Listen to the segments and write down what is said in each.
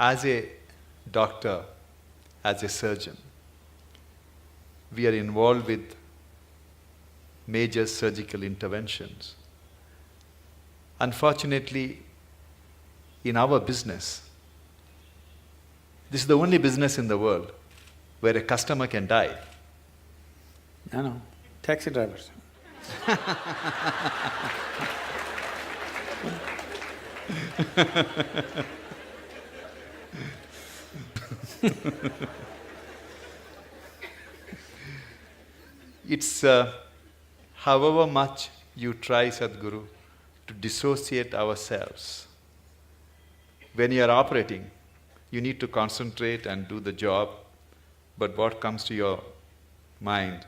As a doctor, as a surgeon, we are involved with major surgical interventions. Unfortunately, in our business, this is the only business in the world where a customer can die. No, taxi drivers. It's however much you try, Sadhguru, to dissociate ourselves. When you are operating, you need to concentrate and do the job, but what comes to your mind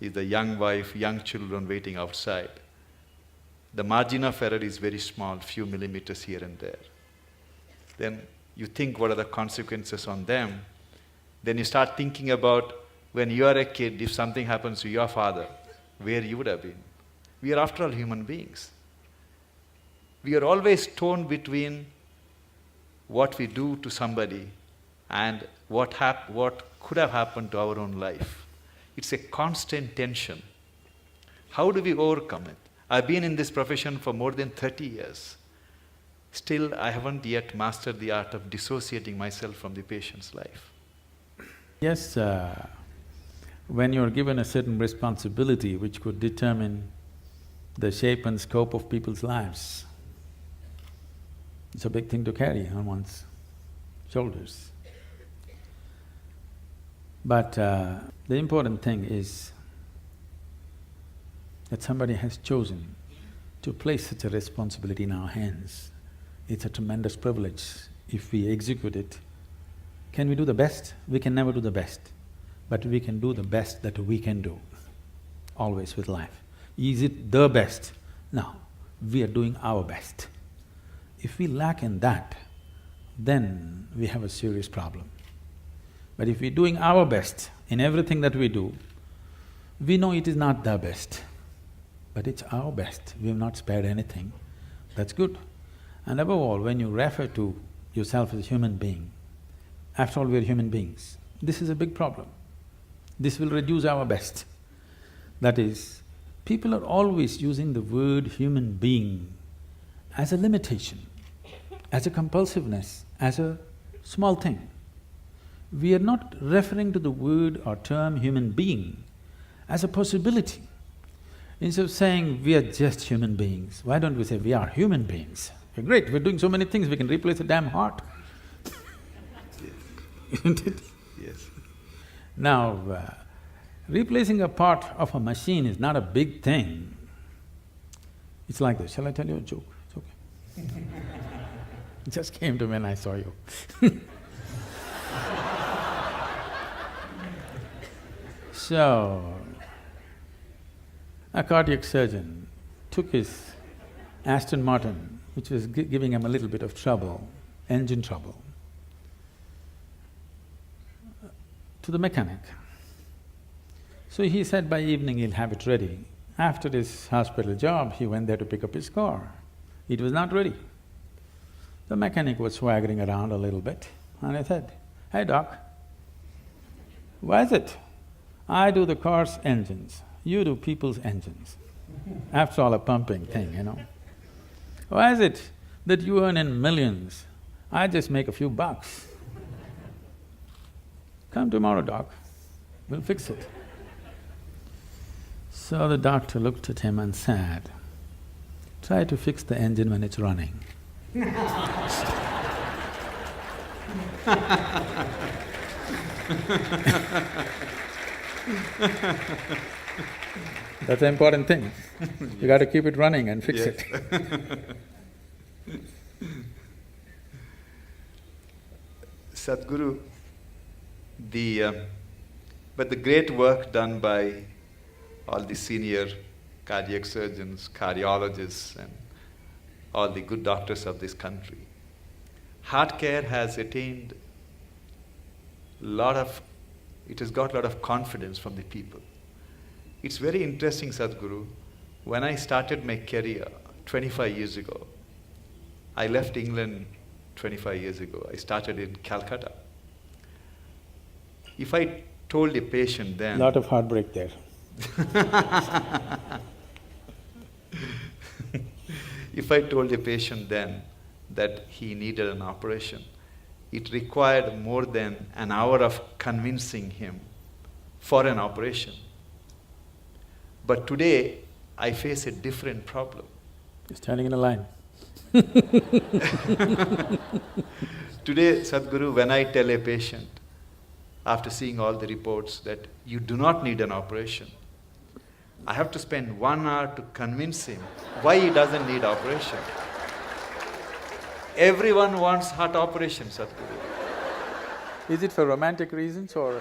is the young wife, young children waiting outside. The margin of error is very small, few millimeters here and there. Then you think what are the consequences on them. Then you start thinking about when you are a kid, if something happens to your father, where you would have been. We are after all human beings. We are always torn between what we do to somebody and what could have happened to our own life. It's a constant tension. How do we overcome it? I've been in this profession for more than 30 years. Still, I haven't yet mastered the art of dissociating myself from the patient's life. Yes, when you're given a certain responsibility which could determine the shape and scope of people's lives, it's a big thing to carry on one's shoulders. But the important thing is that somebody has chosen to place such a responsibility in our hands. It's a tremendous privilege if we execute it. Can we do the best? We can never do the best, but we can do the best that we can do, always with life. Is it the best? No, we are doing our best. If we lack in that, then we have a serious problem. But if we're doing our best in everything that we do, we know it is not the best, but it's our best. We have not spared anything. That's good. And above all, when you refer to yourself as a human being, after all, we're human beings. This is a big problem. This will reduce our best. That is, people are always using the word human being as a limitation, as a compulsiveness, as a small thing. We are not referring to the word or term human being as a possibility. Instead of saying we are just human beings, why don't we say we are human beings? We're great, we're doing so many things, we can replace a damn heart. Isn't it? Yes. Now, replacing a part of a machine is not a big thing. It's like this, shall I tell you a joke? It's okay. It just came to me when I saw you. So, a cardiac surgeon took his Aston Martin, which was giving him a little bit of trouble, engine trouble, to the mechanic. So he said by evening he'll have it ready. After his hospital job, he went there to pick up his car. It was not ready. The mechanic was swaggering around a little bit, and I said, "Hey doc, why is it I do the car's engines, you do people's engines? After all, a pumping thing, you know. Why is it that you earn in millions, I just make a few bucks? Come tomorrow, doc, we'll fix it." So the doctor looked at him and said, "Try to fix the engine when it's running." That's the important thing. You got to keep it running and fix it. Sadhguru, but the great work done by all the senior cardiac surgeons, cardiologists and all the good doctors of this country, heart care has attained it has got a lot of confidence from the people. It's very interesting, Sadhguru, when I started my career 25 years ago, I left England 25 years ago. I started in Calcutta. If I told a patient then… Lot of heartbreak there. If I told a patient then that he needed an operation, it required more than an hour of convincing him for an operation. But today, I face a different problem. Standing in a line. Today, Sadhguru, when I tell a patient, after seeing all the reports, that you do not need an operation, I have to spend 1 hour to convince him why he doesn't need operation. Everyone wants heart operation, Sadhguru. Is it for romantic reasons or…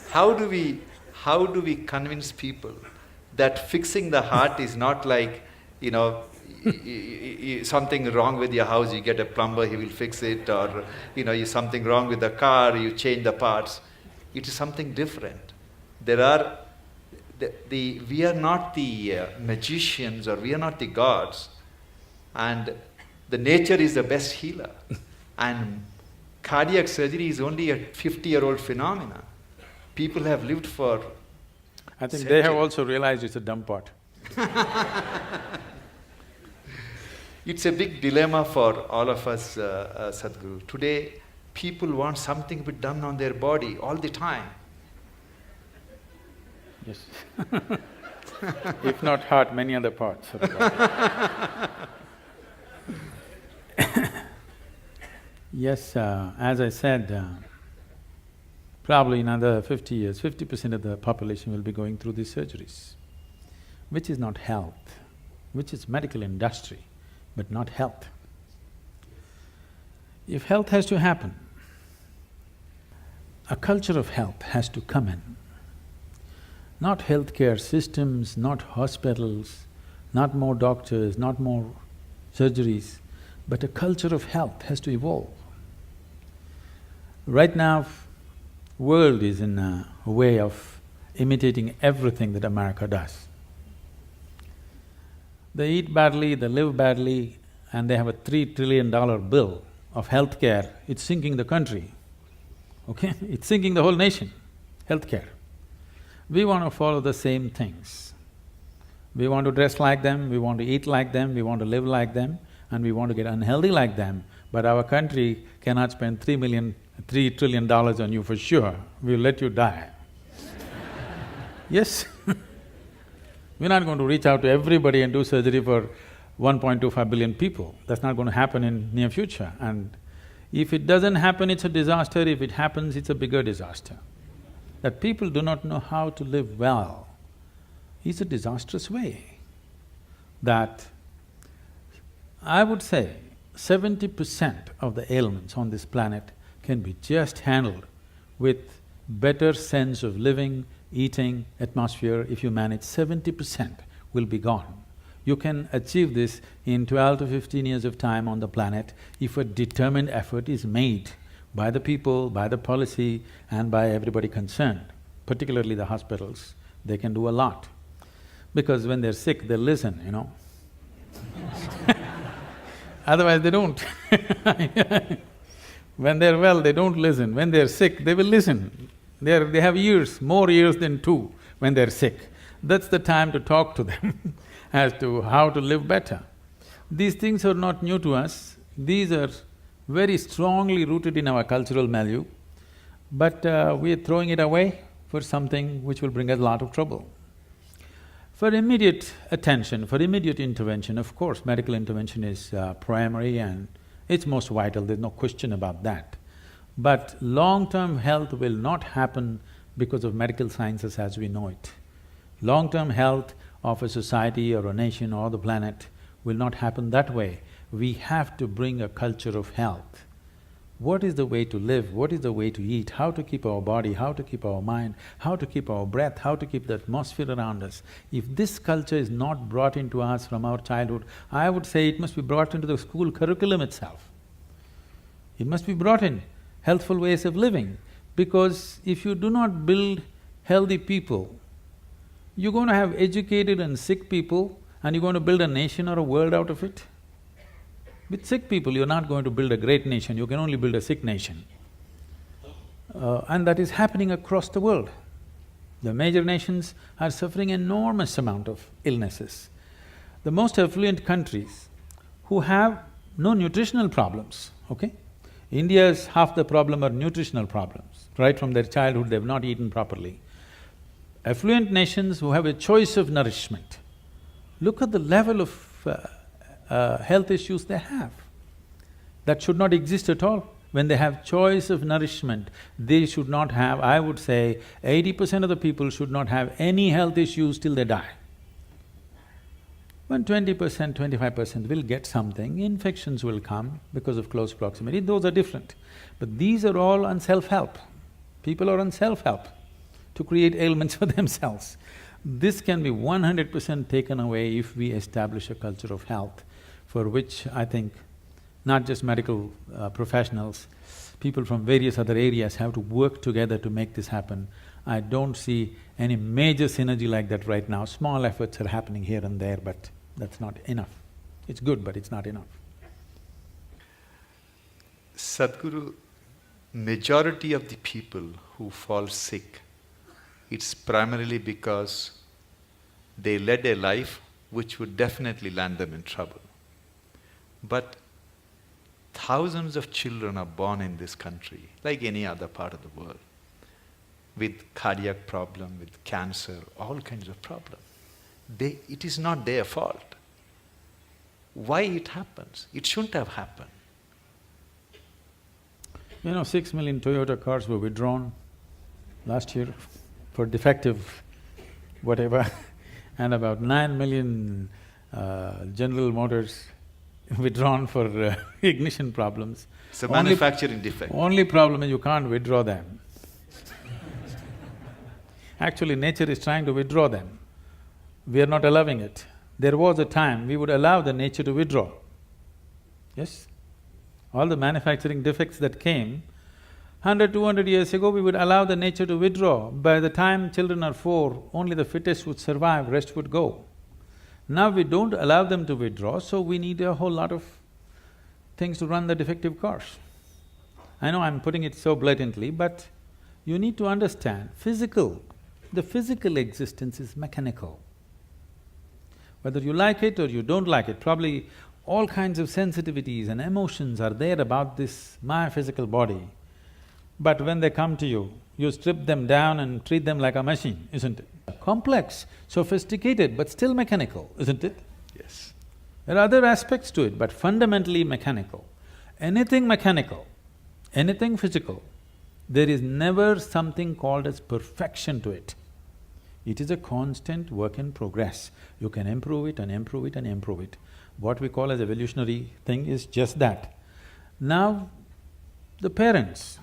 How do we convince people that fixing the heart is not like, something wrong with your house, you get a plumber, he will fix it, or something wrong with the car, you change the parts. It is something different. We are not the magicians, or we are not the gods, and the nature is the best healer. And cardiac surgery is only a 50-year-old phenomena. People have lived for… I think they have also realized it's a dumb pot. It's a big dilemma for all of us, Sadhguru. Today, people want something to be done on their body all the time. Yes. If not heart, many other parts of the body. Yes, as I said, probably in another 50 years, 50% of the population will be going through these surgeries, which is not health, which is medical industry, but not health. If health has to happen, a culture of health has to come in. Not healthcare systems, not hospitals, not more doctors, not more surgeries, but a culture of health has to evolve. Right now, world is in a way of imitating everything that America does. They eat badly, they live badly, and they have a $3 trillion bill of healthcare. It's sinking the country, okay? It's sinking the whole nation, healthcare. We want to follow the same things. We want to dress like them, we want to eat like them, we want to live like them, and we want to get unhealthy like them, but our country cannot spend $3 trillion on you for sure, we'll let you die. Yes. We're not going to reach out to everybody and do surgery for 1.25 billion people. That's not going to happen in near future. And if it doesn't happen, it's a disaster. If it happens, it's a bigger disaster. That people do not know how to live well is a disastrous way. That I would say 70% of the ailments on this planet can be just handled with better sense of living, eating, atmosphere. If you manage, 70% will be gone. You can achieve this in 12 to 15 years of time on the planet if a determined effort is made by the people, by the policy and by everybody concerned, particularly the hospitals. They can do a lot. Because when they're sick, they listen, Otherwise, they don't. When they're well, they don't listen. When they're sick, they will listen. They have years, more years than 2 when they're sick. That's the time to talk to them as to how to live better. These things are not new to us, these are very strongly rooted in our cultural milieu, but we are throwing it away for something which will bring us a lot of trouble. For immediate attention, for immediate intervention, of course, medical intervention is primary and it's most vital, there's no question about that. But long-term health will not happen because of medical sciences as we know it. Long-term health of a society or a nation or the planet will not happen that way. We have to bring a culture of health. What is the way to live, what is the way to eat, how to keep our body, how to keep our mind, how to keep our breath, how to keep the atmosphere around us. If this culture is not brought into us from our childhood, I would say it must be brought into the school curriculum itself. It must be brought in, healthful ways of living, because if you do not build healthy people, You're going to have educated and sick people and you're going to build a nation or a world out of it? With sick people, you're not going to build a great nation, you can only build a sick nation. And that is happening across the world. The major nations are suffering enormous amount of illnesses. The most affluent countries who have no nutritional problems, okay? India's half the problem are nutritional problems. Right from their childhood, they've not eaten properly. Affluent nations who have a choice of nourishment, look at the level of health issues they have. That should not exist at all. When they have choice of nourishment, they should not have, I would say, 80% of the people should not have any health issues till they die. When 20%, 25% will get something, infections will come because of close proximity, those are different. But these are all on self-help. People are on self-help to create ailments for themselves. This can be 100% taken away if we establish a culture of health, for which I think not just medical professionals, people from various other areas have to work together to make this happen. I don't see any major synergy like that right now. Small efforts are happening here and there, but that's not enough. It's good, but it's not enough. Sadhguru, majority of the people who fall sick, it's primarily because they led a life which would definitely land them in trouble. But thousands of children are born in this country, like any other part of the world, with cardiac problem, with cancer, all kinds of problems. It is not their fault. Why it happens? It shouldn't have happened. 6 million Toyota cars were withdrawn last year for defective whatever and about 9 million General Motors withdrawn for ignition problems. It's a manufacturing defect. Only problem is you can't withdraw them. Actually, nature is trying to withdraw them. We are not allowing it. There was a time we would allow the nature to withdraw. Yes? All the manufacturing defects that came, 100, 200 years ago, we would allow the nature to withdraw. By the time children are 4, only the fittest would survive, rest would go. Now we don't allow them to withdraw, so we need a whole lot of things to run the defective cars. I know I'm putting it so blatantly, but you need to understand, the physical existence is mechanical. Whether you like it or you don't like it, probably all kinds of sensitivities and emotions are there about this my physical body. But when they come to you, you strip them down and treat them like a machine, isn't it? Complex, sophisticated, but still mechanical, isn't it? Yes. There are other aspects to it, but fundamentally mechanical. Anything mechanical, anything physical, there is never something called as perfection to it. It is a constant work in progress. You can improve it and improve it and improve it. What we call as evolutionary thing is just that. Now, the parents,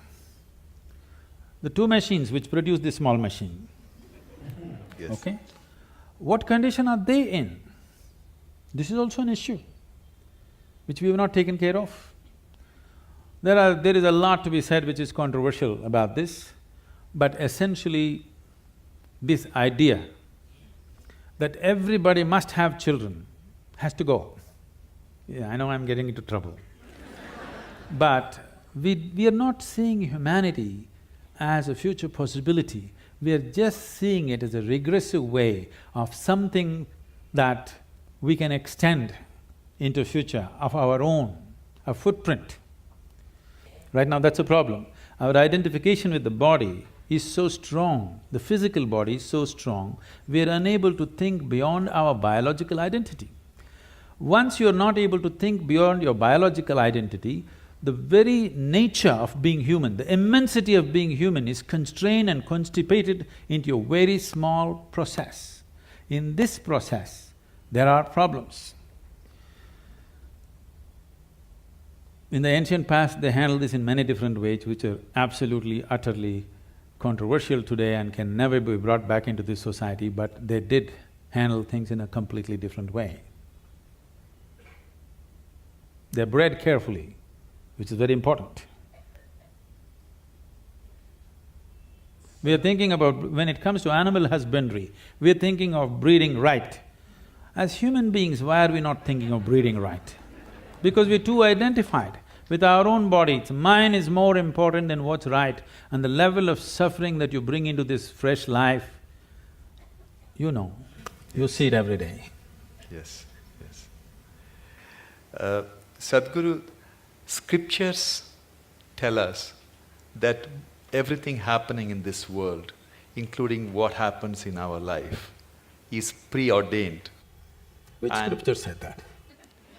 the two machines which produce this small machine, Yes. okay? What condition are they in? This is also an issue which we have not taken care of. There is a lot to be said which is controversial about this, but essentially this idea that everybody must have children has to go. Yeah, I know I'm getting into trouble. But we are not seeing humanity as a future possibility. We are just seeing it as a regressive way of something that we can extend into future of our own, a footprint. Right now that's a problem. Our identification with the body is so strong, the physical body is so strong, we are unable to think beyond our biological identity. Once you're not able to think beyond your biological identity, the very nature of being human, the immensity of being human is constrained and constipated into a very small process. In this process, there are problems. In the ancient past, they handled this in many different ways, which are absolutely, utterly controversial today and can never be brought back into this society, but they did handle things in a completely different way. They're bred carefully, which is very important. We are thinking about… when it comes to animal husbandry, we are thinking of breeding right. As human beings, why are we not thinking of breeding right? Because we're too identified with our own bodies. Mine is more important than what's right, and the level of suffering that you bring into this fresh life, you know, you see it every day. Yes, yes. Sadhguru, scriptures tell us that everything happening in this world, including what happens in our life, is preordained. Which And scripture said that?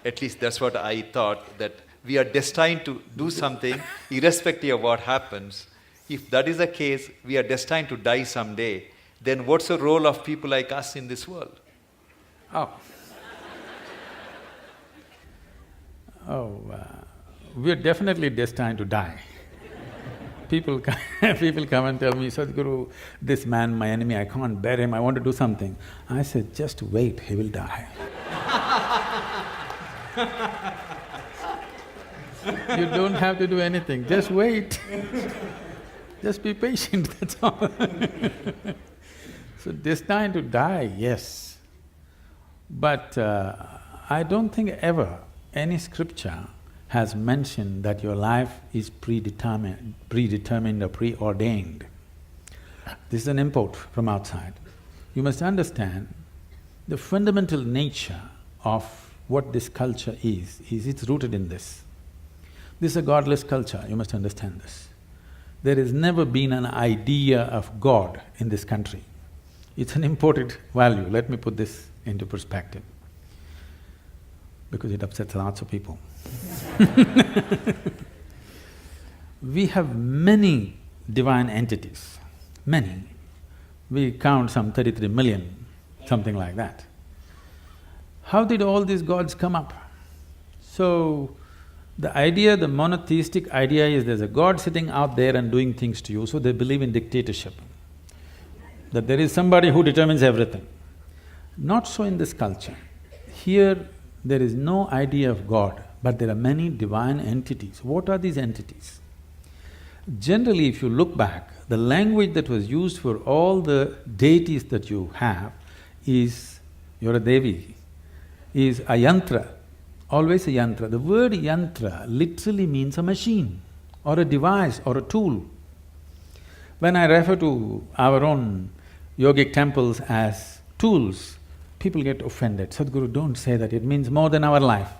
at least that's what I thought, that we are destined to do something irrespective of what happens. If that is the case, we are destined to die someday, then what's the role of people like us in this world? Oh. We're definitely destined to die. People come and tell me, Sadhguru, this man, my enemy, I can't bear him, I want to do something. I said, just wait, he will die. You don't have to do anything, just wait. Just be patient, that's all. So destined to die, yes. But I don't think ever any scripture has mentioned that your life is predetermined or preordained. This is an import from outside. You must understand the fundamental nature of what this culture is it's rooted in this. This is a godless culture, you must understand this. There has never been an idea of God in this country. It's an imported value, let me put this into perspective, because it upsets lots of people. We have many divine entities, many. We count some 33 million, something like that. How did all these gods come up? So, the idea, the monotheistic idea is there's a god sitting out there and doing things to you, so they believe in dictatorship. That there is somebody who determines everything. Not so in this culture. Here, there is no idea of God, but there are many divine entities. What are these entities? Generally, if you look back, the language that was used for all the deities that you have is, you're a Devi, is a yantra, always a yantra. The word yantra literally means a machine or a device or a tool. When I refer to our own yogic temples as tools, people get offended. Sadhguru, don't say that, it means more than our life.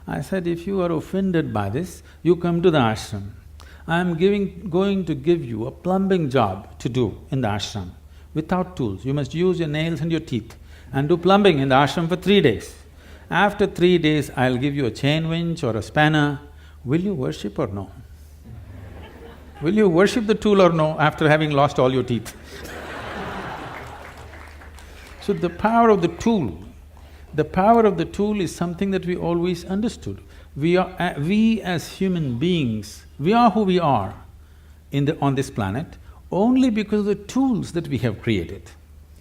I said, if you are offended by this, you come to the ashram. I am going to give you a plumbing job to do in the ashram without tools. You must use your nails and your teeth and do plumbing in the ashram for 3 days. After 3 days, I'll give you a chain winch or a spanner. Will you worship or no? Will you worship the tool or no after having lost all your teeth? So the power of the tool is something that we always understood. We as human beings, we are who we are on this planet only because of the tools that we have created.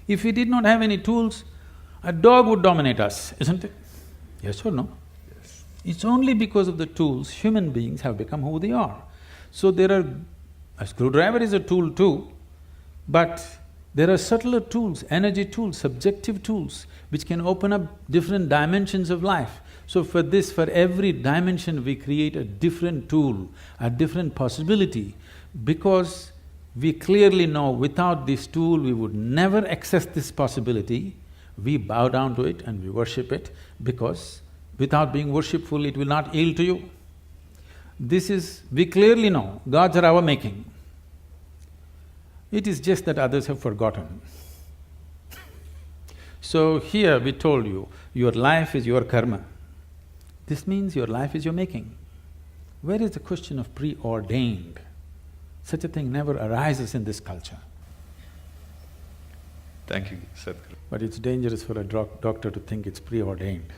If we did not have any tools, a dog would dominate us, isn't it? Yes or no? Yes. It's only because of the tools human beings have become who they are. So a screwdriver is a tool too, but there are subtler tools, energy tools, subjective tools, which can open up different dimensions of life. So for every dimension we create a different tool, a different possibility, because we clearly know without this tool we would never access this possibility. We bow down to it and we worship it, because without being worshipful it will not yield to you. We clearly know gods are our making. It is just that others have forgotten. So here we told you, your life is your karma. This means your life is your making. Where is the question of preordained? Such a thing never arises in this culture. Thank you, Sadhguru. But it's dangerous for a doctor to think it's preordained.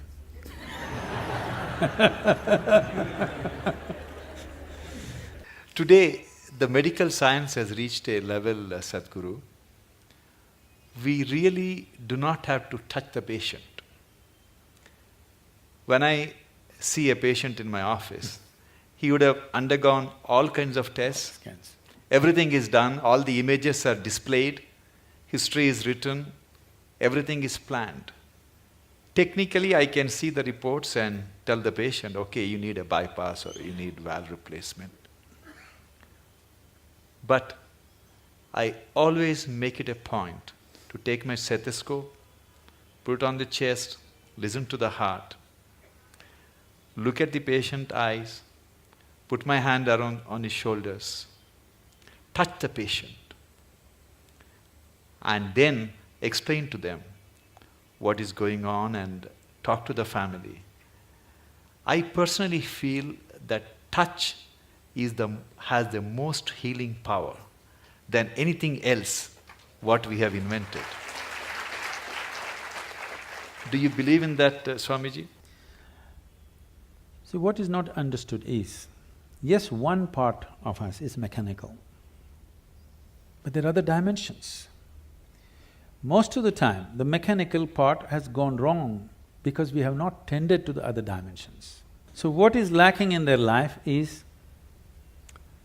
Today, the medical science has reached a level, Sadhguru, we really do not have to touch the patient. When I see a patient in my office, he would have undergone all kinds of tests, Scans. Everything is done, all the images are displayed, history is written, everything is planned. Technically, I can see the reports and tell the patient, okay, you need a bypass or you need valve replacement. But I always make it a point to take my stethoscope, put it on the chest, listen to the heart, look at the patient's eyes, put my hand around on his shoulders, touch the patient, and then explain to them what is going on and talk to the family. I personally feel that touch has the most healing power than anything else what we have invented. Do you believe in that, Swamiji? See, what is not understood is, yes, one part of us is mechanical, but there are other dimensions. Most of the time, the mechanical part has gone wrong because we have not tended to the other dimensions. So what is lacking in their life is,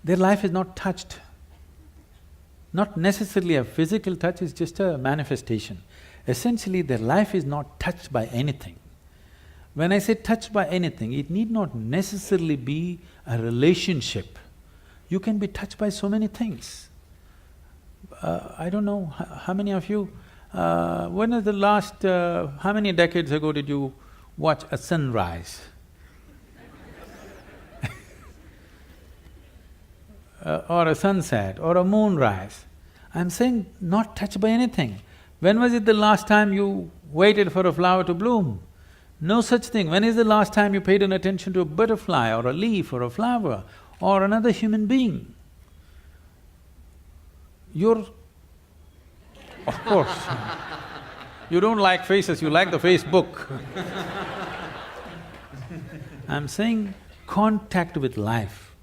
their life is not touched. Not necessarily a physical touch, is just a manifestation. Essentially, their life is not touched by anything. When I say touched by anything, it need not necessarily be a relationship. You can be touched by so many things. I don't know how many of you, when was the last… how many decades ago did you watch a sunrise? Or a sunset, or a moonrise. I'm saying not touched by anything. When was it the last time you waited for a flower to bloom? No such thing. When is the last time you paid an attention to a butterfly or a leaf or a flower or another human being? You're… of course, you don't like faces, you like the Facebook. I'm saying contact with life,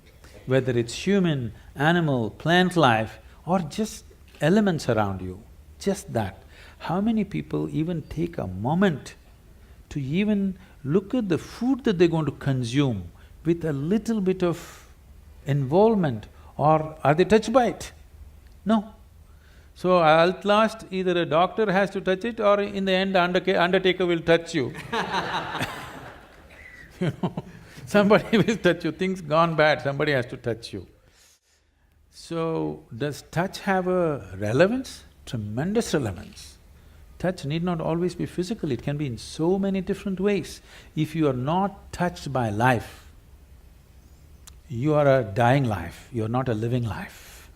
whether it's human, animal, plant life or just elements around you, just that. How many people even take a moment to even look at the food that they're going to consume with a little bit of involvement, or are they touched by it? No. So at last, either a doctor has to touch it or in the end undertaker will touch you. You know, somebody will touch you, things gone bad, somebody has to touch you. So, does touch have a relevance? Tremendous relevance. Touch need not always be physical, it can be in so many different ways. If you are not touched by life, you are a dying life, you are not a living life.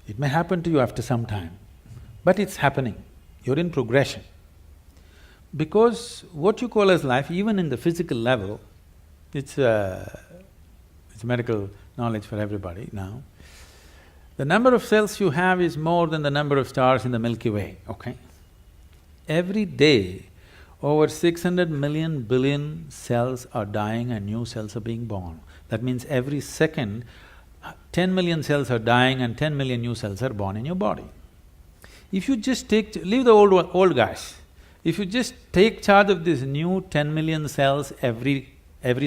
It may happen to you after some time, but it's happening, you're in progression. Because what you call as life, even in the physical level, it's medical knowledge for everybody now. The number of cells you have is more than the number of stars in the Milky Way, okay? Every day, over 600 million billion cells are dying and new cells are being born. That means every second, 10 million cells are dying and 10 million new cells are born in your body. If you just leave the old guys, if you just take charge of these new 10 million cells every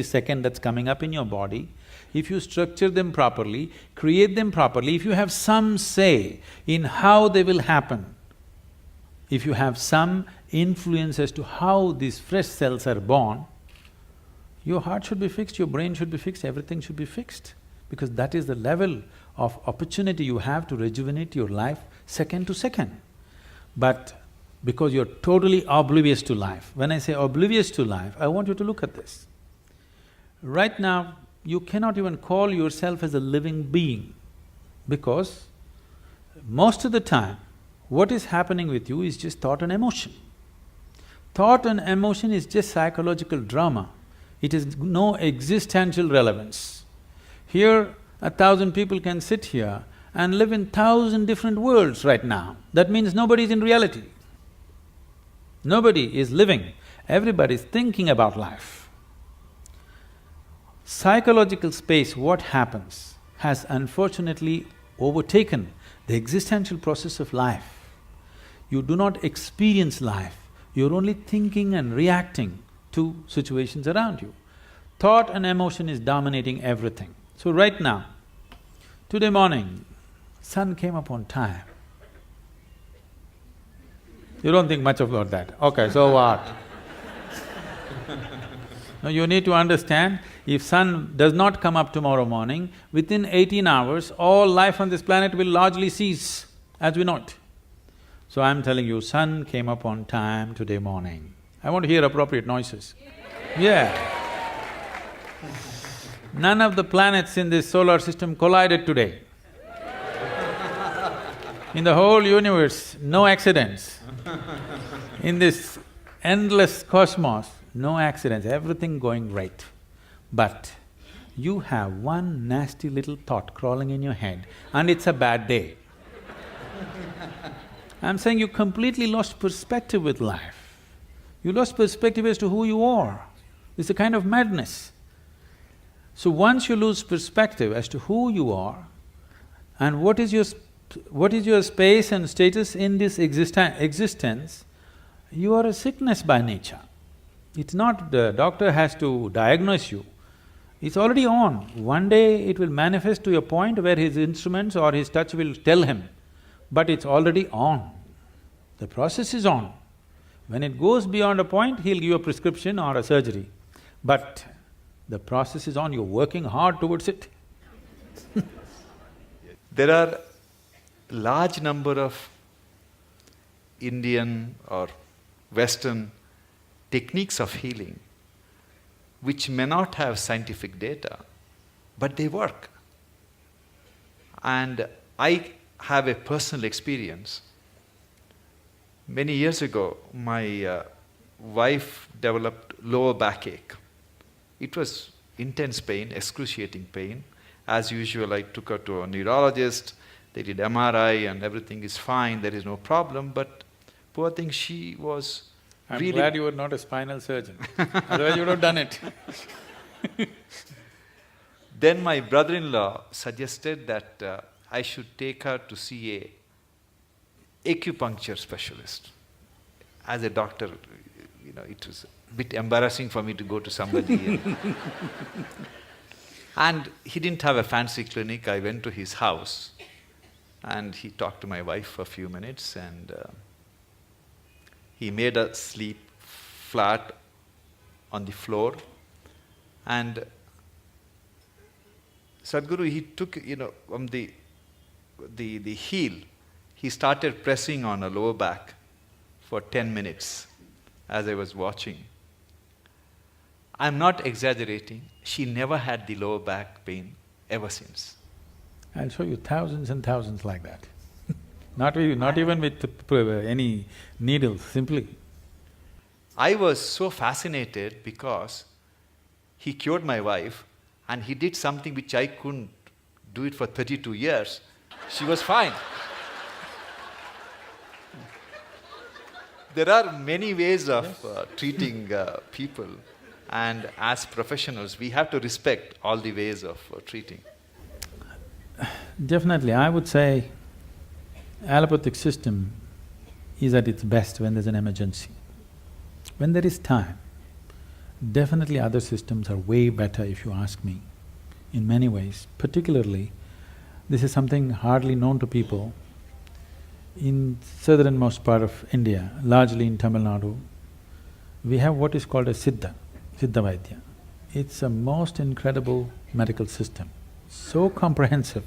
second that's coming up in your body, if you structure them properly, create them properly, if you have some say in how they will happen, if you have some influence as to how these fresh cells are born, your heart should be fixed, your brain should be fixed, everything should be fixed. Because that is the level of opportunity you have to rejuvenate your life second to second. But because you're totally oblivious to life, when I say oblivious to life, I want you to look at this. Right now, you cannot even call yourself as a living being because most of the time, what is happening with you is just thought and emotion. Thought and emotion is just psychological drama. It has no existential relevance. Here, 1,000 people can sit here and live in 1,000 different worlds right now. That means nobody is in reality. Nobody is living, everybody is thinking about life. Psychological space, what happens, has unfortunately overtaken the existential process of life. You do not experience life, you're only thinking and reacting to situations around you. Thought and emotion is dominating everything. So right now, Today morning, sun came up on time. You don't think much about that. Okay, so what? Now you need to understand, if sun does not come up tomorrow morning, within 18 hours, all life on this planet will largely cease as we know it. So I'm telling you, sun came up on time today morning. I want to hear appropriate noises. Yeah. None of the planets in this solar system collided today. In the whole universe, no accidents. In this endless cosmos, no accidents, everything going right. But you have one nasty little thought crawling in your head and it's a bad day. I'm saying you completely lost perspective with life. You lost perspective as to who you are. It's a kind of madness. So once you lose perspective as to who you are and what is your space and status in this existence, you are a sickness by nature. It's not the doctor has to diagnose you, it's already on. One day it will manifest to a point where his instruments or his touch will tell him, but it's already on. The process is on. When it goes beyond a point, he'll give you a prescription or a surgery. But the process is on, you're working hard towards it. There are large number of Indian or Western techniques of healing which may not have scientific data, but they work. And I have a personal experience. Many years ago, my wife developed lower backache. It was intense pain, excruciating pain. As usual, I took her to a neurologist, they did MRI and everything is fine, there is no problem, but poor thing, she was I'm really… glad you were not a spinal surgeon, otherwise you would have done it. Then my brother-in-law suggested that I should take her to see a acupuncture specialist. As a doctor, it was a bit embarrassing for me to go to somebody. And he didn't have a fancy clinic. I went to his house and he talked to my wife for a few minutes and he made her sleep flat on the floor. And Sadhguru, he took, from the heel, he started pressing on her lower back for 10 minutes as I was watching. I'm not exaggerating, she never had the lower back pain ever since. I'll show you thousands and thousands like that. Not even with any needles, simply. I was so fascinated because he cured my wife and he did something which I couldn't do it for 32 years. She was fine. There are many ways of treating people, and as professionals, we have to respect all the ways of treating. Definitely, I would say allopathic system is at its best when there's an emergency. When there is time, definitely other systems are way better if you ask me, in many ways. Particularly, this is something hardly known to people. In southernmost part of India, largely in Tamil Nadu, we have what is called a Siddha Vaidya. It's a most incredible medical system, so comprehensive.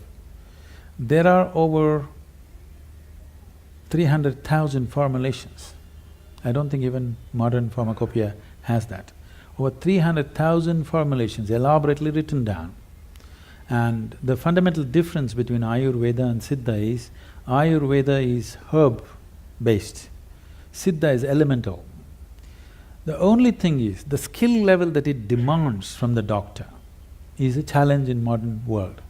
There are over 300,000 formulations. I don't think even modern pharmacopoeia has that. Over 300,000 formulations elaborately written down. And the fundamental difference between Ayurveda and Siddha is, Ayurveda is herb-based, Siddha is elemental. The only thing is, the skill level that it demands from the doctor is a challenge in modern world.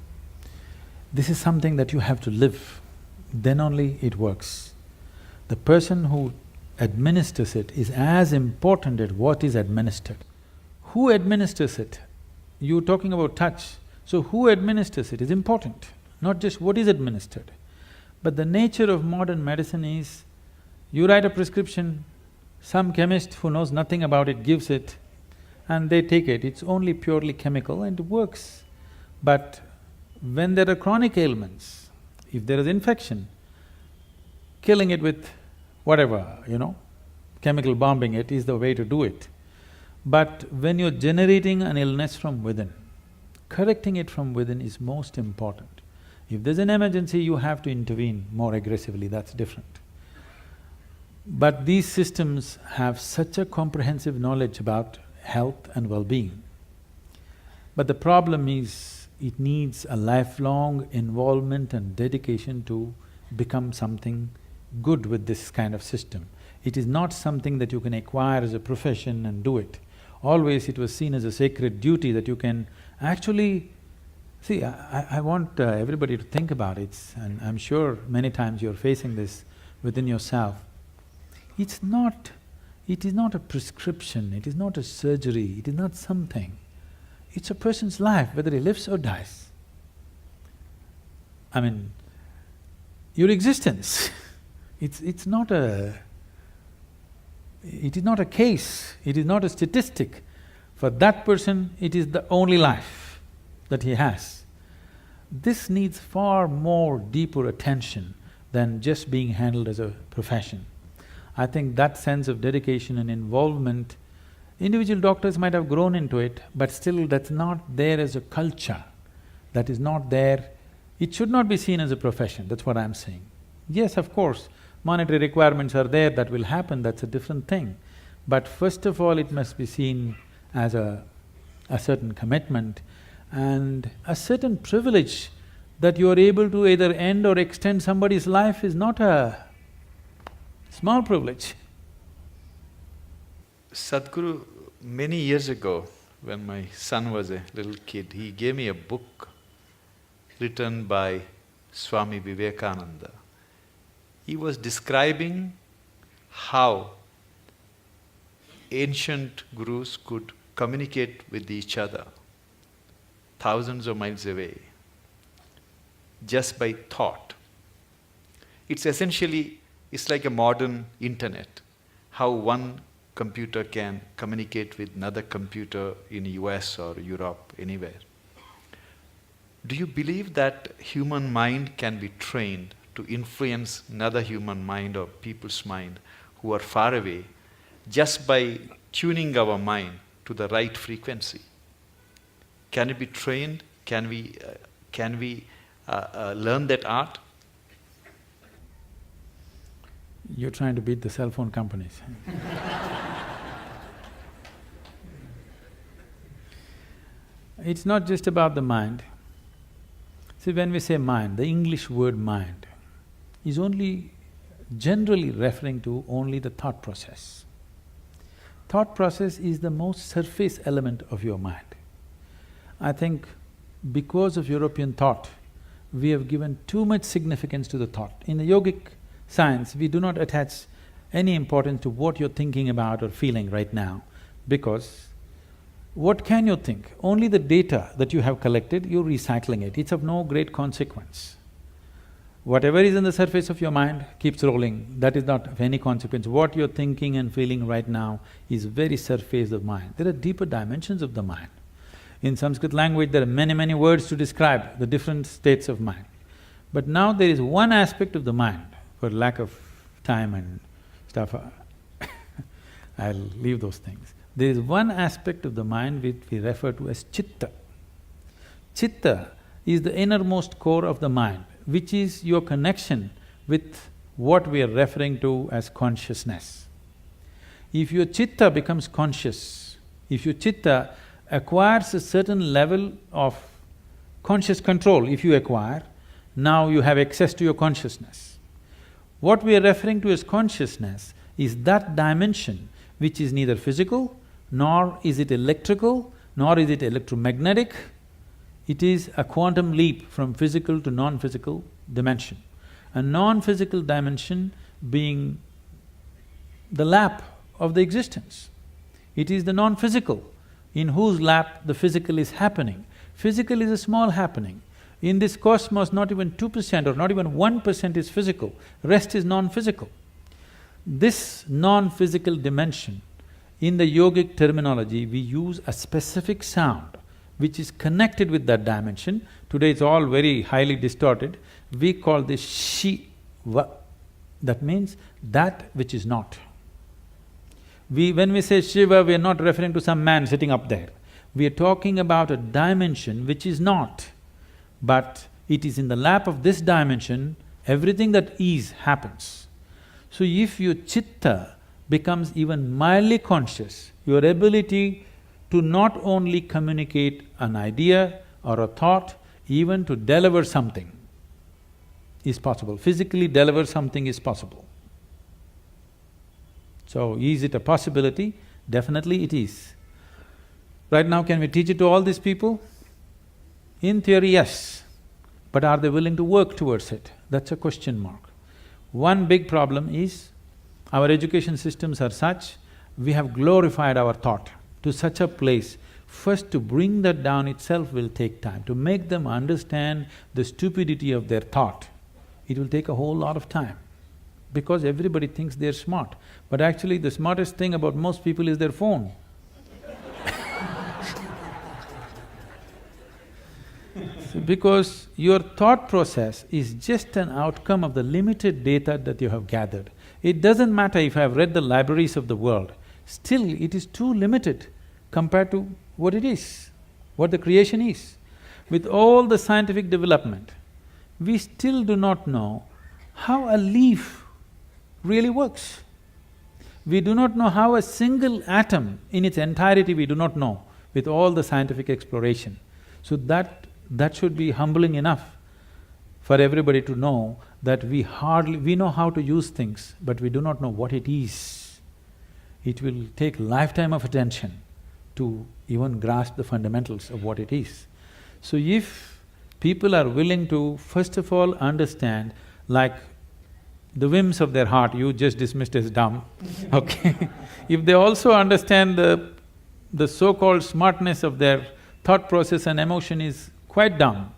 This is something that you have to live, then only it works. The person who administers it is as important as what is administered. Who administers it? You're talking about touch, so who administers it is important, not just what is administered. But the nature of modern medicine is, you write a prescription, some chemist who knows nothing about it gives it, and they take it, it's only purely chemical and it works. But When there are chronic ailments, if there is infection, killing it with whatever, chemical bombing it is the way to do it. But when you're generating an illness from within, correcting it from within is most important. If there's an emergency, you have to intervene more aggressively, that's different. But these systems have such a comprehensive knowledge about health and well-being. But the problem is, it needs a lifelong involvement and dedication to become something good with this kind of system. It is not something that you can acquire as a profession and do it. Always it was seen as a sacred duty that you can actually… See, I want everybody to think about it, and I'm sure many times you're facing this within yourself. It is not a prescription, it is not a surgery, it is not something. It's a person's life, whether he lives or dies. I mean, your existence, it's not a… it is not a case, it is not a statistic. For that person, it is the only life that he has. This needs far more deeper attention than just being handled as a profession. I think that sense of dedication and involvement, individual doctors might have grown into it, but still that's not there as a culture, that is not there. It should not be seen as a profession, that's what I'm saying. Yes, of course, monetary requirements are there, that will happen, that's a different thing. But first of all, it must be seen as a certain commitment and a certain privilege that you are able to either end or extend somebody's life is not a small privilege. Sadhguru, many years ago, when my son was a little kid, he gave me a book written by Swami Vivekananda. He was describing how ancient gurus could communicate with each other thousands of miles away just by thought. It's like a modern internet, how one computer can communicate with another computer in US or Europe, anywhere. Do you believe that human mind can be trained to influence another human mind or people's mind who are far away just by tuning our mind to the right frequency? Can it be trained? Can we learn that art? You're trying to beat the cell phone companies. It's not just about the mind. See, when we say mind, the English word mind is only generally referring to only the thought process. Thought process is the most surface element of your mind. I think because of European thought, we have given too much significance to the thought. In the yogic science, we do not attach any importance to what you're thinking about or feeling right now, because what can you think? Only the data that you have collected, you're recycling it, it's of no great consequence. Whatever is on the surface of your mind keeps rolling, that is not of any consequence. What you're thinking and feeling right now is very surface of mind. There are deeper dimensions of the mind. In Sanskrit language, there are many words to describe the different states of mind. But now there is one aspect of the mind, for lack of time and stuff, I'll leave those things. There is one aspect of the mind which we refer to as chitta. Chitta is the innermost core of the mind, which is your connection with what we are referring to as consciousness. If your chitta becomes conscious, if your chitta acquires a certain level of conscious control, if you acquire, now you have access to your consciousness. What we are referring to as consciousness is that dimension which is neither physical, nor is it electrical, nor is it electromagnetic. It is a quantum leap from physical to non-physical dimension. A non-physical dimension being the lap of the existence. It is the non-physical in whose lap the physical is happening. Physical is a small happening. In this cosmos, not even 2% or not even 1% is physical, rest is non-physical. This non-physical dimension, in the yogic terminology, we use a specific sound which is connected with that dimension. Today it's all very highly distorted. We call this Shiva. That means that which is not. When we say Shiva, we are not referring to some man sitting up there. We are talking about a dimension which is not, but it is in the lap of this dimension, everything that is happens. So if your chitta becomes even mildly conscious, your ability to not only communicate an idea or a thought, even to deliver something is possible. Physically deliver something is possible. So, is it a possibility? Definitely it is. Right now, can we teach it to all these people? In theory, yes. But are they willing to work towards it? That's a question mark. One big problem is, our education systems are such, we have glorified our thought to such a place. First, to bring that down itself will take time. To make them understand the stupidity of their thought, it will take a whole lot of time. Because everybody thinks they're smart. But actually, the smartest thing about most people is their phone. Because your thought process is just an outcome of the limited data that you have gathered. It doesn't matter if I've read the libraries of the world, still it is too limited compared to what it is, what the creation is. With all the scientific development, we still do not know how a leaf really works. We do not know how a single atom in its entirety we do not know with all the scientific exploration. So that should be humbling enough for everybody to know that we know how to use things, but we do not know what it is. It will take lifetime of attention to even grasp the fundamentals of what it is. So if people are willing to first of all understand, like the whims of their heart, you just dismissed as dumb, okay? If they also understand the so-called smartness of their thought process and emotion is quite dumb,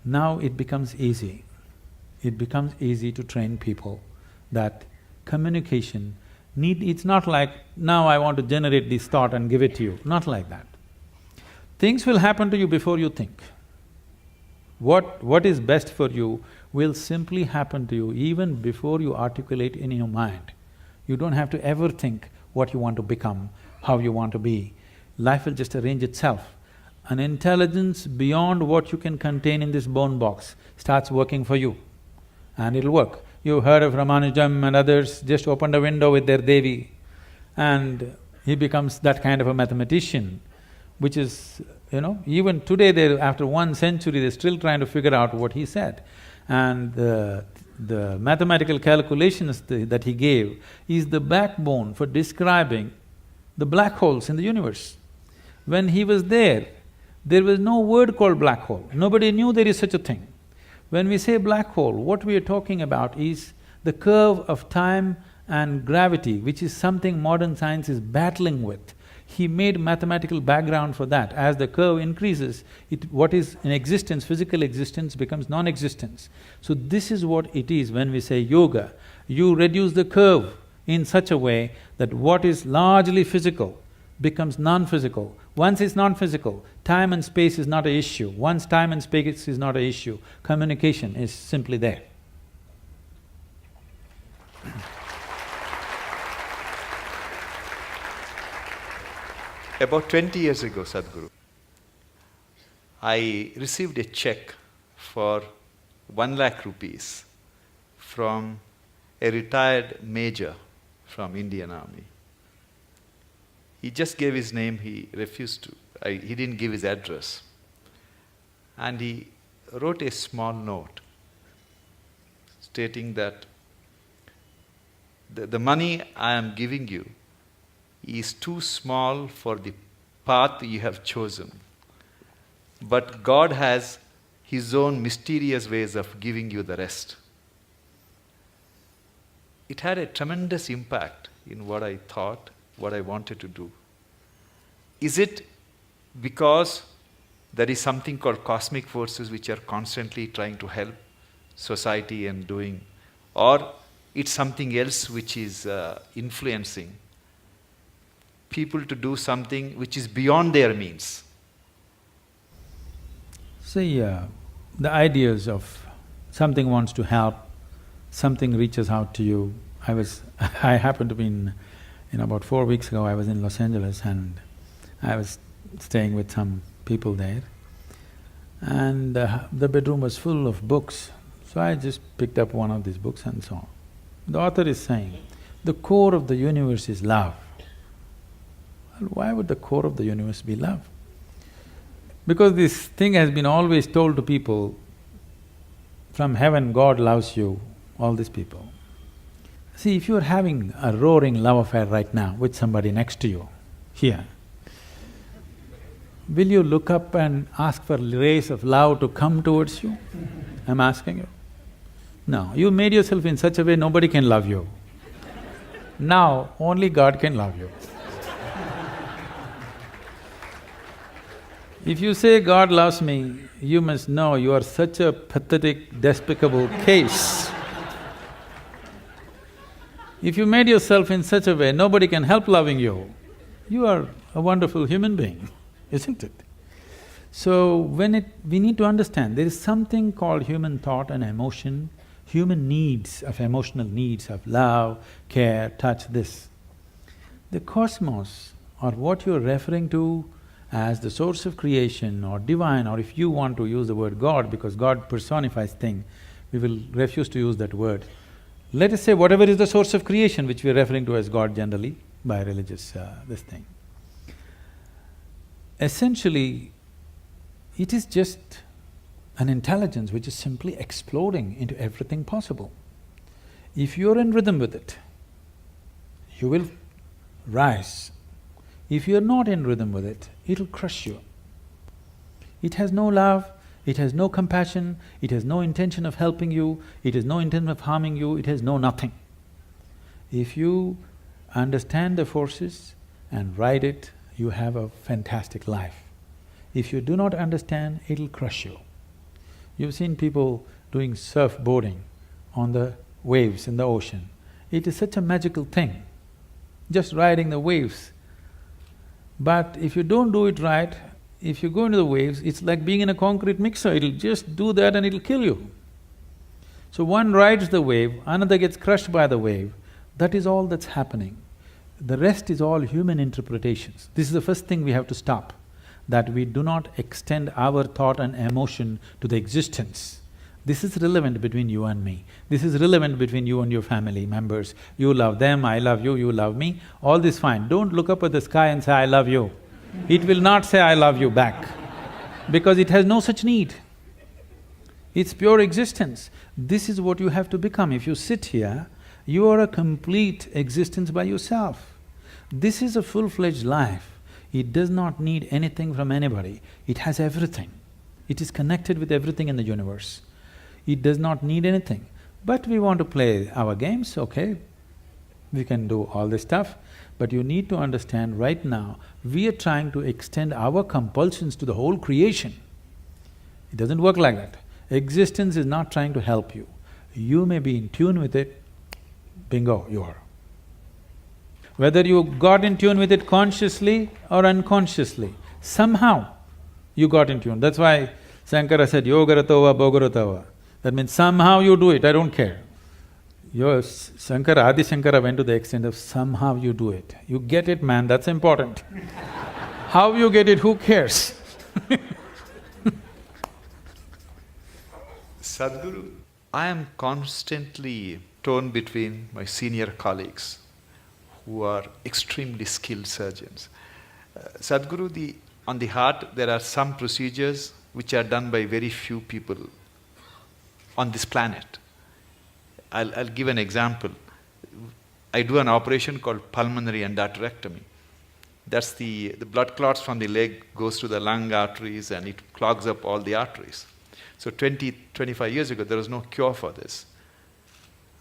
now it becomes easy. It becomes easy to train people that communication it's not like, now I want to generate this thought and give it to you, not like that. Things will happen to you before you think. What is best for you will simply happen to you even before you articulate in your mind. You don't have to ever think what you want to become, how you want to be. Life will just arrange itself. An intelligence beyond what you can contain in this bone box starts working for you, and it'll work. You heard of Ramanujam and others just opened a window with their Devi, and he becomes that kind of a mathematician, which is, even today after 1 century, they're still trying to figure out what he said. And the mathematical calculations that he gave is the backbone for describing the black holes in the universe. When he was there was no word called black hole, nobody knew there is such a thing. When we say black hole, what we are talking about is the curve of time and gravity, which is something modern science is battling with. He made mathematical background for that. As the curve increases, what is in existence, physical existence, becomes non-existence. So this is what it is when we say yoga. You reduce the curve in such a way that what is largely physical becomes non-physical. Once it's non-physical, time and space is not an issue. Once time and space is not an issue, communication is simply there. About 20 years ago, Sadhguru, I received a check for 1 lakh rupees from a retired major from Indian Army. He just gave his name, he refused to, he didn't give his address. And he wrote a small note stating that the money I am giving you is too small for the path you have chosen. But God has His own mysterious ways of giving you the rest. It had a tremendous impact in what I thought, what I wanted to do. Is it because there is something called cosmic forces which are constantly trying to help society and doing, or it's something else which is influencing people to do something which is beyond their means? See, the ideas of something wants to help, something reaches out to you. I happened to be about 4 weeks ago, I was in Los Angeles and I was staying with some people there. And the bedroom was full of books, so I just picked up one of these books and so on. The author is saying, the core of the universe is love. Well, why would the core of the universe be love? Because this thing has been always told to people, from heaven God loves you, all these people. See, if you're having a roaring love affair right now with somebody next to you, here, will you look up and ask for rays of love to come towards you? I'm asking you. No, you made yourself in such a way nobody can love you. Now, only God can love you. If you say, God loves me, you must know you are such a pathetic, despicable case. If you made yourself in such a way, nobody can help loving you, you are a wonderful human being, isn't it? So, we need to understand, there is something called human thought and emotion, human needs, of emotional needs of love, care, touch, this. The cosmos, or what you're referring to as the source of creation or divine, or if you want to use the word God, because God personifies thing, we will refuse to use that word. Let us say whatever is the source of creation, which we are referring to as God generally by religious this thing. Essentially, it is just an intelligence which is simply exploding into everything possible. If you're in rhythm with it, you will rise. If you're not in rhythm with it, it'll crush you. It has no love, it has no compassion, it has no intention of helping you, it has no intention of harming you, it has no nothing. If you understand the forces and ride it, you have a fantastic life. If you do not understand, it'll crush you. You've seen people doing surfboarding on the waves in the ocean. It is such a magical thing, just riding the waves. But if you don't do it right, if you go into the waves, it's like being in a concrete mixer, it'll just do that and it'll kill you. So one rides the wave, another gets crushed by the wave, that is all that's happening. The rest is all human interpretations. This is the first thing we have to stop, that we do not extend our thought and emotion to the existence. This is relevant between you and me. This is relevant between you and your family members. You love them, I love you, you love me, all this fine. Don't look up at the sky and say, I love you. It will not say, I love you back, because it has no such need. It's pure existence. This is what you have to become. If you sit here, you are a complete existence by yourself. This is a full-fledged life. It does not need anything from anybody. It has everything. It is connected with everything in the universe. It does not need anything. But we want to play our games, okay, we can do all this stuff, but you need to understand right now, we are trying to extend our compulsions to the whole creation. It doesn't work like that. Existence is not trying to help you. You may be in tune with it, bingo, you are. Whether you got in tune with it consciously or unconsciously, somehow you got in tune. That's why Shankara said, yogaratova bhogaratava. That means somehow you do it, I don't care. Your Shankara, Adi Shankara went to the extent of somehow you do it. You get it, man, that's important. How you get it, who cares? Sadhguru, I am constantly torn between my senior colleagues who are extremely skilled surgeons. Sadhguru, on the heart, there are some procedures which are done by very few people on this planet. I'll give an example. I do an operation called pulmonary endarterectomy. That's the blood clots from the leg goes to the lung arteries and it clogs up all the arteries. So 25 years ago, there was no cure for this.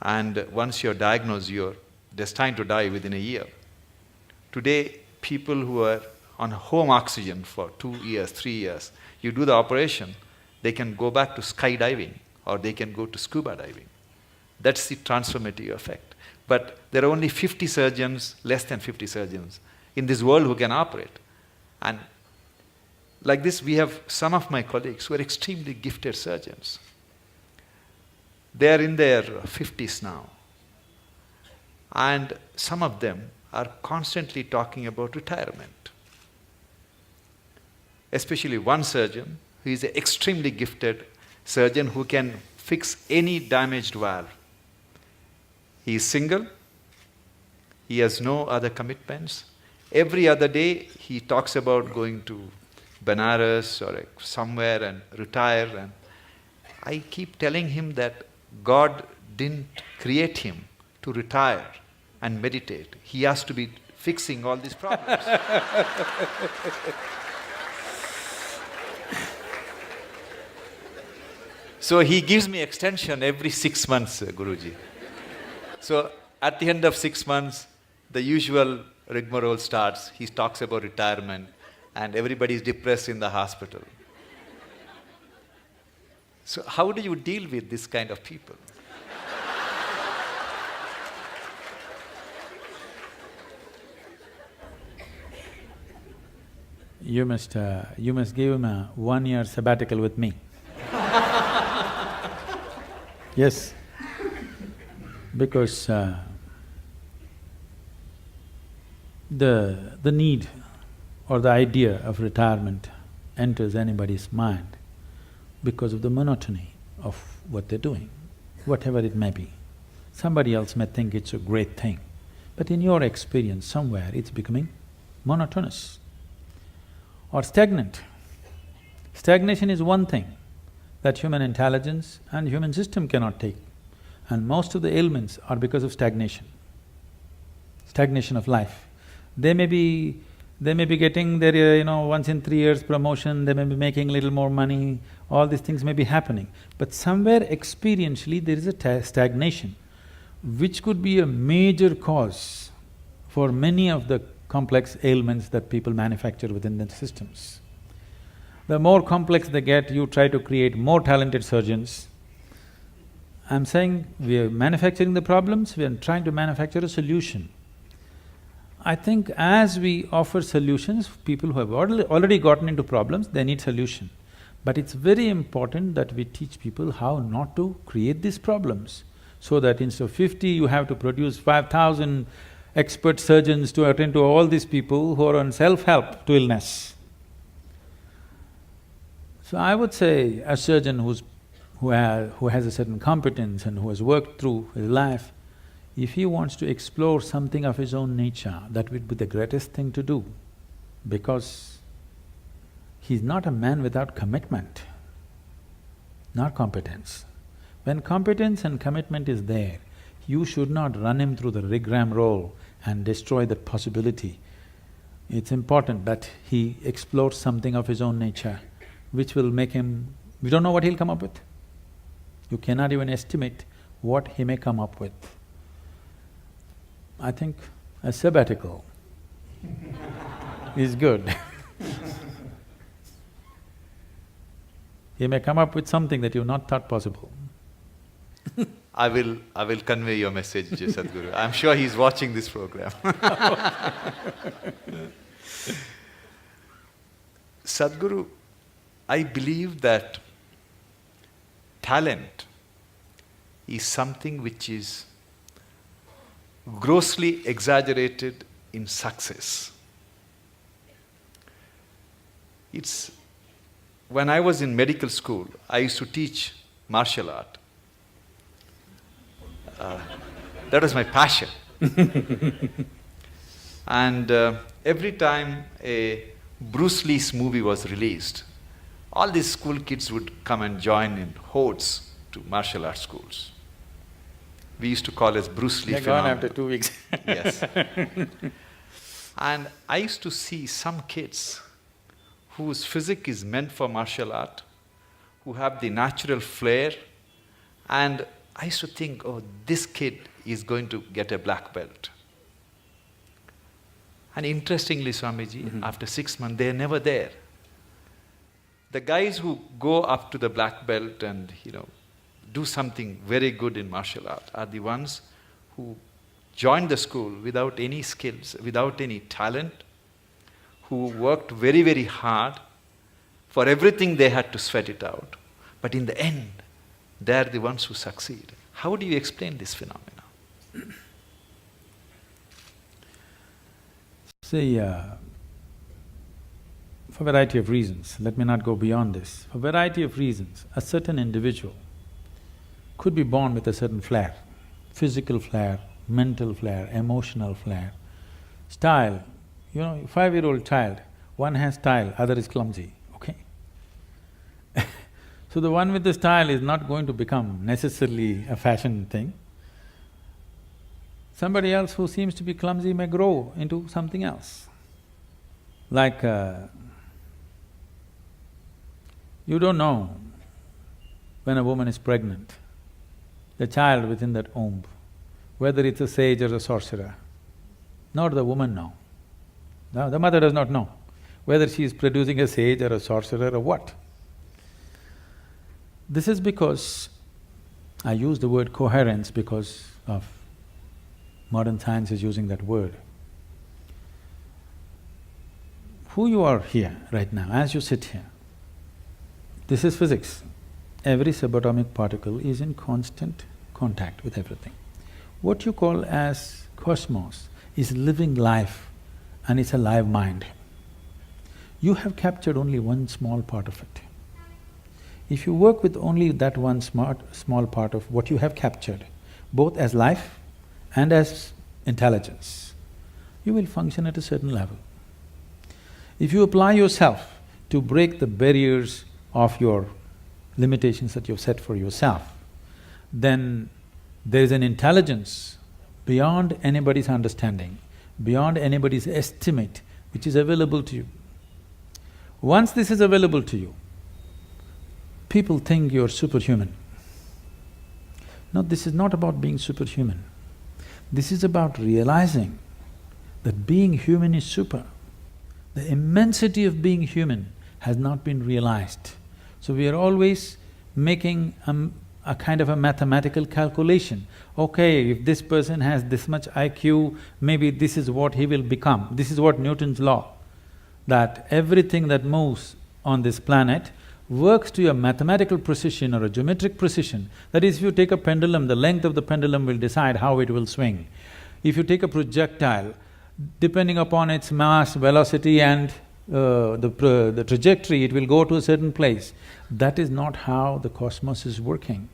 And once you're diagnosed, you're destined to die within a year. Today, people who are on home oxygen for 2 years, 3 years, you do the operation, they can go back to skydiving or they can go to scuba diving. That's the transformative effect. But there are only 50 surgeons, less than 50 surgeons in this world who can operate. And Like this, we have some of my colleagues who are extremely gifted surgeons. They are in their 50s now. And some of them are constantly talking about retirement. Especially one surgeon who is an extremely gifted surgeon who can fix any damaged valve. He is single, he has no other commitments. Every other day he talks about going to Benares or somewhere and retire. And I keep telling him that God didn't create him to retire and meditate. He has to be fixing all these problems. So he gives me extension every 6 months, Guruji. So at the end of 6 months, the usual rigmarole starts. He talks about retirement and everybody is depressed in the hospital. So how do you deal with this kind of people? You must give him a 1-year sabbatical with me. Yes, because the need or the idea of retirement enters anybody's mind because of the monotony of what they're doing, whatever it may be. Somebody else may think it's a great thing, but in your experience, somewhere it's becoming monotonous or stagnant. Stagnation is one thing that human intelligence and human system cannot take, and most of the ailments are because of stagnation of life. They may be getting their, once in 3 years promotion, they may be making a little more money, all these things may be happening. But somewhere experientially there is a stagnation, which could be a major cause for many of the complex ailments that people manufacture within their systems. The more complex they get, you try to create more talented surgeons. I'm saying we are manufacturing the problems, we are trying to manufacture a solution. I think as we offer solutions, people who have already gotten into problems, they need solution. But it's very important that we teach people how not to create these problems, so that instead of 50, you have to produce 5,000 expert surgeons to attend to all these people who are on self-help to illness. So I would say a surgeon who has a certain competence and who has worked through his life, if he wants to explore something of his own nature, that would be the greatest thing to do, because he's not a man without commitment, not competence. When competence and commitment is there, you should not run him through the rigmarole and destroy that possibility. It's important that he explores something of his own nature, which will make him… we don't know what he'll come up with. You cannot even estimate what he may come up with. I think a sabbatical is good. He may come up with something that you've not thought possible. I will convey your message, Sadhguru. I'm sure he's watching this program. Sadhguru, I believe that talent is something which is grossly exaggerated in success. It's… when I was in medical school, I used to teach martial art. That was my passion. And every time a Bruce Lee's movie was released, all these school kids would come and join in hordes to martial arts schools. We used to call it Bruce Lee phenomenon. They're gone after 2 weeks. Yes. And I used to see some kids whose physique is meant for martial art, who have the natural flair, and I used to think, oh, this kid is going to get a black belt. And interestingly, Swamiji, after 6 months, they're never there. The guys who go up to the black belt and, do something very good in martial art are the ones who joined the school without any skills, without any talent, who worked very, very hard For everything they had to sweat it out. But in the end, they're the ones who succeed. How do you explain this phenomena? See, for a variety of reasons, let me not go beyond this. For a variety of reasons, a certain individual could be born with a certain flair, physical flair, mental flair, emotional flair, style. 5-year-old child, one has style, other is clumsy, okay? So the one with the style is not going to become necessarily a fashion thing. Somebody else who seems to be clumsy may grow into something else. Like, you don't know when a woman is pregnant, the child within that womb, whether it's a sage or a sorcerer, nor the woman know. No, the mother does not know whether she is producing a sage or a sorcerer or what. This is because, I use the word coherence because of modern science is using that word. Who you are here right now, as you sit here, this is physics. Every subatomic particle is in constant contact with everything. What you call as cosmos is living life and it's a live mind. You have captured only one small part of it. If you work with only that one small part of what you have captured, both as life and as intelligence, you will function at a certain level. If you apply yourself to break the barriers of your limitations that you've set for yourself, then there is an intelligence beyond anybody's understanding, beyond anybody's estimate, which is available to you. Once this is available to you, people think you're superhuman. No, this is not about being superhuman. This is about realizing that being human is super. The immensity of being human has not been realized. So we are always making a kind of a mathematical calculation. Okay, if this person has this much IQ, maybe this is what he will become. This is what Newton's law, that everything that moves on this planet works to a mathematical precision or a geometric precision. That is, if you take a pendulum, the length of the pendulum will decide how it will swing. If you take a projectile, depending upon its mass, velocity and the trajectory, it will go to a certain place. That is not how the cosmos is working,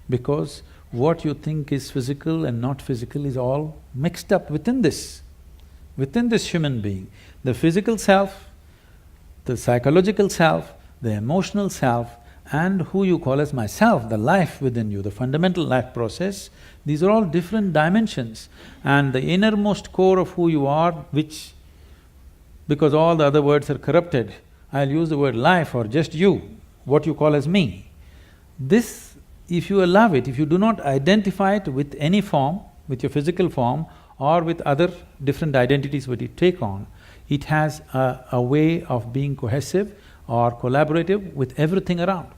because what you think is physical and not physical is all mixed up within this human being. The physical self, the psychological self, the emotional self, and who you call as myself, the life within you, the fundamental life process, these are all different dimensions. And the innermost core of who you are, which, because all the other words are corrupted, I'll use the word life or just you, what you call as me. This, if you allow it, if you do not identify it with any form, with your physical form or with other different identities that you take on, it has a way of being cohesive or collaborative with everything around.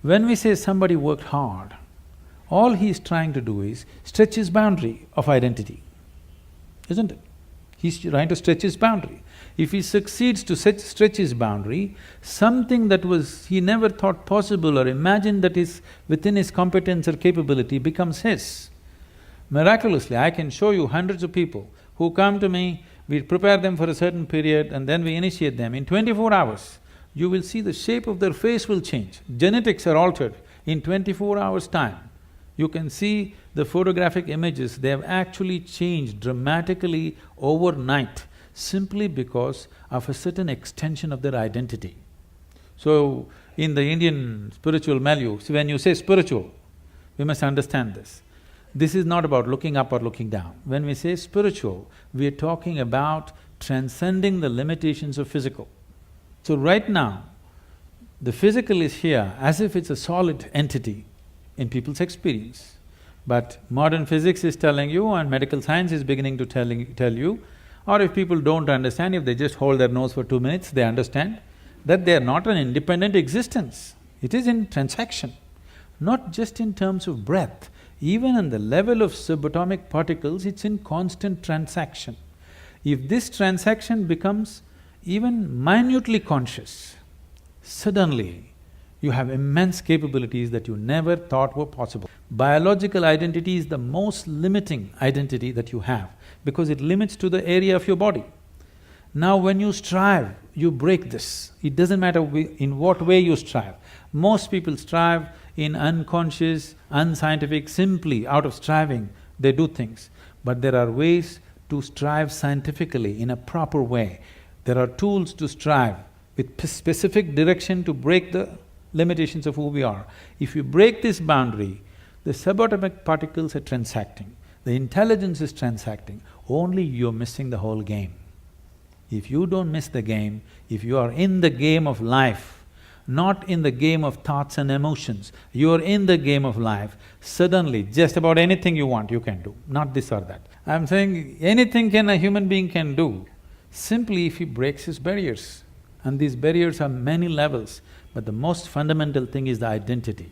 When we say somebody worked hard, all he's trying to do is stretch his boundary of identity, isn't it? He's trying to stretch his boundary. If he succeeds to stretch his boundary, something that he never thought possible or imagined that is within his competence or capability becomes his. Miraculously, I can show you hundreds of people who come to me, we prepare them for a certain period and then we initiate them. In 24 hours, you will see the shape of their face will change. Genetics are altered in 24 hours' time. You can see the photographic images, they have actually changed dramatically overnight simply because of a certain extension of their identity. So, in the Indian spiritual milieu, so when you say spiritual, we must understand this. This is not about looking up or looking down. When we say spiritual, we are talking about transcending the limitations of physical. So right now, the physical is here as if it's a solid entity in people's experience. But modern physics is telling you and medical science is beginning to tell you, or if people don't understand, if they just hold their nose for 2 minutes, they understand that they are not an independent existence. It is in transaction, not just in terms of breath. Even on the level of subatomic particles, it's in constant transaction. If this transaction becomes even minutely conscious, suddenly you have immense capabilities that you never thought were possible. Biological identity is the most limiting identity that you have because it limits to the area of your body. Now when you strive, you break this. It doesn't matter in what way you strive. Most people strive in unconscious, unscientific, simply out of striving, they do things. But there are ways to strive scientifically in a proper way. There are tools to strive with specific direction to break the limitations of who we are. If you break this boundary, the subatomic particles are transacting, the intelligence is transacting, only you're missing the whole game. If you don't miss the game, if you are in the game of life, not in the game of thoughts and emotions, you are in the game of life, suddenly just about anything you want you can do, not this or that. I'm saying anything a human being can do, simply if he breaks his barriers. And these barriers are many levels, but the most fundamental thing is the identity.